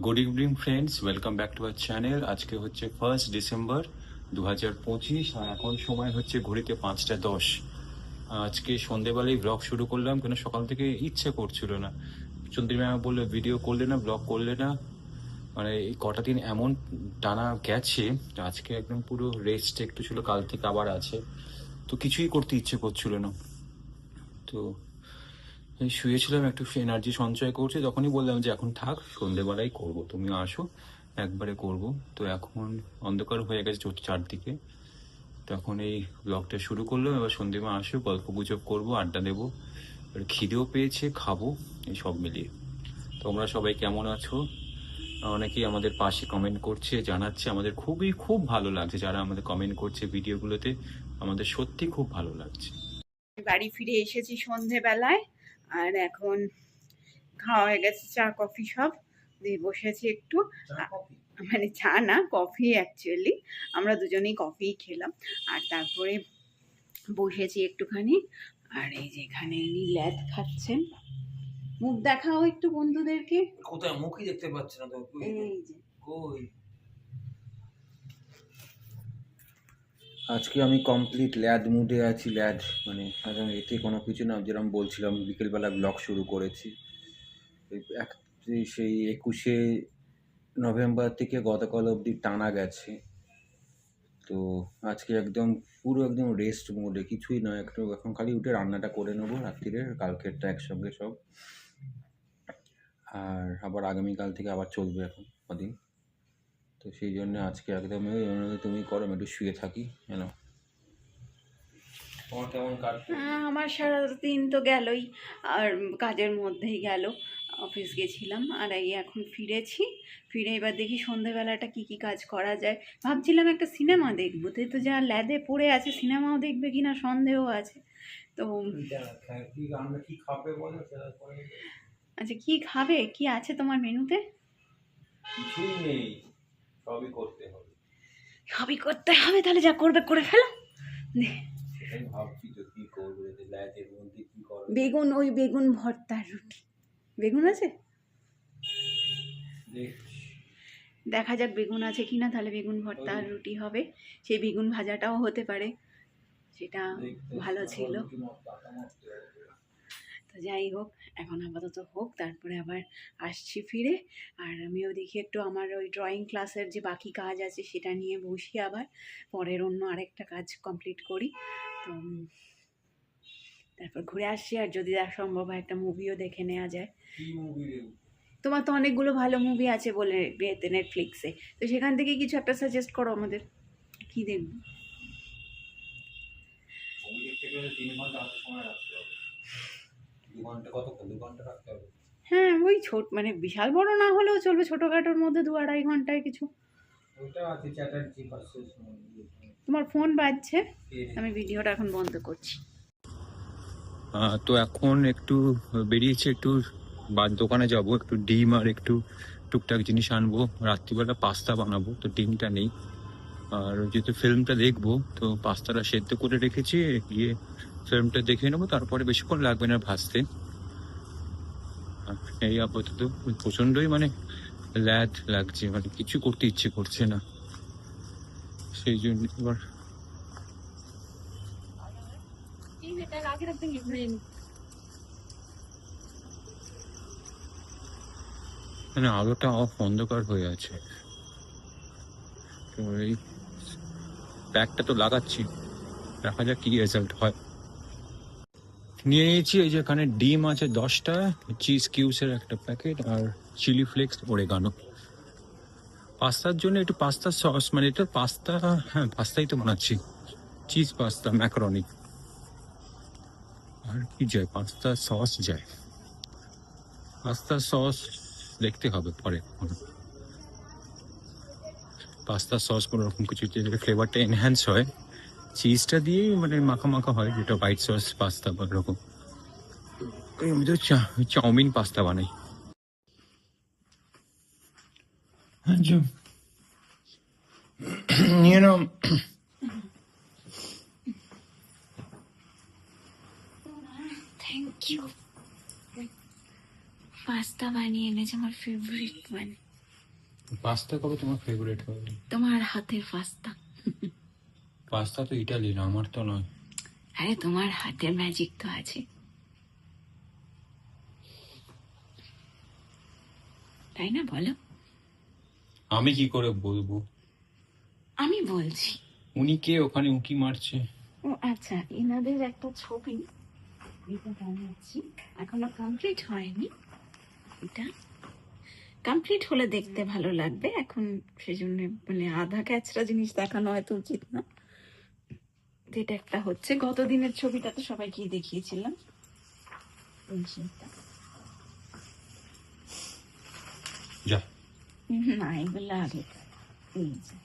Good evening friends, welcome back to our channel. আজকে হচ্ছে 1 December 2025 আর এখন সময় হচ্ছে ঘড়িতে 5টা 10। আজকে সন্ধেবেলায় ব্লগ শুরু করলাম, কেন সকাল থেকে ইচ্ছে করছিল না। চন্দ্রিমা বললো ভিডিও করলে না, ব্লগ করলে না। মানে এই কটা দিন এমন টানা গেছে, আজকে একদম পুরো রেস্ট একটু ছিল, কাল থেকে আবার আছে, তো কিছুই করতে ইচ্ছে করছিল না। তো এই শুয়েছিলাম, একটু এনার্জি সঞ্চয় করছি, তখনই বললাম যে এখন থাক, সন্ধেবেলায় করব, তুমি আসো একবারে করব। তো এখন অন্ধকার হয়ে গেছে চারদিকে, তখন এই ব্লগটা শুরু করলাম। এবার সন্ধেবেলা আসো, গল্প গুজব করবো, আড্ডা দেবো, এবার খিদেও পেয়েছে, খাবো, এই সব মিলিয়ে। তোমরা সবাই কেমন আছো? অনেকেই আমাদের পাশে কমেন্ট করছে, জানাচ্ছে, আমাদের খুব ভালো লাগছে যারা আমাদের কমেন্ট করছে ভিডিওগুলোতে, আমাদের সত্যি খুব ভালো লাগছে। বাড়ি ফিরে এসেছি সন্ধেবেলায়, আর এখন খাওয়া হয়ে গেছে, চা কফি সব দিয়ে বসেছি একটু। মানে চা না, কফি অ্যাকচুয়ালি, আমরা দুজনেই কফিই খেলাম। আর তারপরে বসেছি একটুখানি। আর এই যে এখানে ইনি ল্যাদ খাচ্ছেন। মুখ দেখাও একটু বন্ধুদেরকে। কোথায়? মুখই দেখতে পাচ্ছি না তো। এই যে কই? আজকে আমি কমপ্লিট ল্যাদ মুডে আছি। ল্যাদ মানে এখন এতে কোনো কিছু না, যেরকম বলছিলাম বিকেলবেলা ব্লগ শুরু করেছি সেই 21শে নভেম্বর থেকে গতকাল অবধি টানা গেছে। তো আজকে একদম পুরো একদম রেস্ট মোডে, কিছুই নয়, একটু এখন খালি উঠে রান্নাটা করে নেবো রাত্রিরে, কালকেরটা একসঙ্গে সব। আর আবার আগামীকাল থেকে আবার চলবে এখন কদিন। তো সেই জন্য আজকে একদম তুমি করো, আমি একটু শুয়ে থাকি কেন। তোমার কেমন কাটছে? আমার সারাদিন তো গেলই, আর কাজের মধ্যেই গেল। অফিস গেছিলাম, আর এই এখন ফিরে এবার দেখি সন্ধেবেলাটা কি কি কাজ করা যায়। ভাবছিলাম একটা সিনেমা দেখবো, তো যা ল্যাদে পড়ে আছে, সিনেমাও দেখবে কিনা সন্দেহ আছে। তো আচ্ছা, কি খাবে, কি আছে তোমার মেনুতে? কিছুই নেই, সবই করতে হবে। সবই করতে হবে, তাহলে যা করবে করে ফেলো। সেটাই ভাবছি তো কি করবো, ল্যাচের মধ্যে কি করবো। বেগুন, ওই বেগুন ভর্তার রুটি। বেগুন আছে? দেখা যাক বেগুন আছে কিনা, তাহলে বেগুন ভর্তা আর রুটি হবে। সেই বেগুন ভাজাটাও হতে পারে, সেটা ভালো ছিল। তো যাই হোক, এখন আপাতত হোক, তারপরে আবার আসছি ফিরে। আর আমিও দেখি একটু আমার ওই ড্রয়িং ক্লাসের যে বাকি কাজ আছে সেটা নিয়ে বসি, আবার পরের অন্য আরেকটা কাজ কমপ্লিট করি। তো তারপর ঘুরে আসছি, আর যদি সম্ভব হয় একটা মুভিও দেখে নেওয়া যায়। তোমার তো অনেকগুলো ভালো মুভি আছে বলে বিয়েতে নেটফ্লিক্সে, তো সেখান থেকে কিছু একটা সাজেস্ট করো আমাদের, কি দেখবো। হ্যাঁ, ওই মানে বিশাল বড় না হলেও চলবে, ছোটখাটোর মধ্যে 2-2.5 ঘন্টায় কিছু। তোমার ফোন বাজছে, আমি ভিডিওটা এখন বন্ধ করছি। তো এখন একটু বেরিয়েছি, একটু দোকানে যাব, একটু ডিম আর একটু টুকটাক জিনিস আনবো, রাত্রিবেলা পাস্তা বানাবো, তো ডিমটা নেই। আর যেহেতু ফিল্মটা দেখবো, তো পাস্তাটা সেদ্ধ করে রেখেছি, গিয়ে ফিল্মটা দেখে নেবো, তারপরে বেশিক্ষণ লাগবে না ভাজতে। এই আপাতত প্রচন্ডই মানে ল্যাদ লাগছে, মানে কিছু করতে ইচ্ছে করছে না, সেই জন্য এবার মানে আলোটা অফ, অন্ধকার হয়ে আছে। তো এই প্যাকটা তো লাগাচ্ছি, দেখা যাক কি রেজাল্ট হয়। নিয়ে নিয়েছি, এই যে এখানে ডিম আছে 10টা, চিজ কিউবসের একটা প্যাকেট, আর চিলি ফ্লেক্স, ওরেগানো। পাস্তার জন্য একটু পাস্তা সস, মানে এটা পাস্তা, হ্যাঁ পাস্তাই তো বানাচ্ছি, চিজ পাস্তা, ম্যাকারনি। আর কি যায়, পাস্তা সস যায়, পাস্তা সস দেখতে হবে পরে। পাস্তা সস কোনো রকম কিছু যেটা ফ্লেভারটা এনহ্যান্স হয়, চিজটা দিয়ে মানে মাখা মাখা হয়, যেটা হোয়াইট সস পাস্তা বা এরকম। আমি তো চাউমিন পাস্তা বানাই। হ্যাঁ, নিয়ে নাও। Thank you. পাস্তা বানিয়ে এনেছে, আমার ফেভারিট মানে। পাস্তা কবে তোমার ফেভারিট হবে? তোমার হাতের পাস্তা। পাস্তা তো ইটালির, আমার তো নয়। আরে তোমার হাতের ম্যাজিক তো আছে, তাই না বলো? আমি কি করে বলবো? আমি বলছি। উনি কে ওখানে উঁকি মারছে? ও আচ্ছা, এনাদের একটা ছবি এটা বানাচ্ছি, এখনো কমপ্লিট হয়নি। এটা কমপ্লিট হলে দেখতে ভালো লাগবে, এখন সেজন্য মানে আধা ক্যাচরা জিনিস দেখানো হয়তো উচিত না। যেটা একটা হচ্ছে গত দিনের ছবিটা তো সবাইকে দেখিয়েছিলাম, এই সেইটা। যা। না এগুলো আগে, এই যে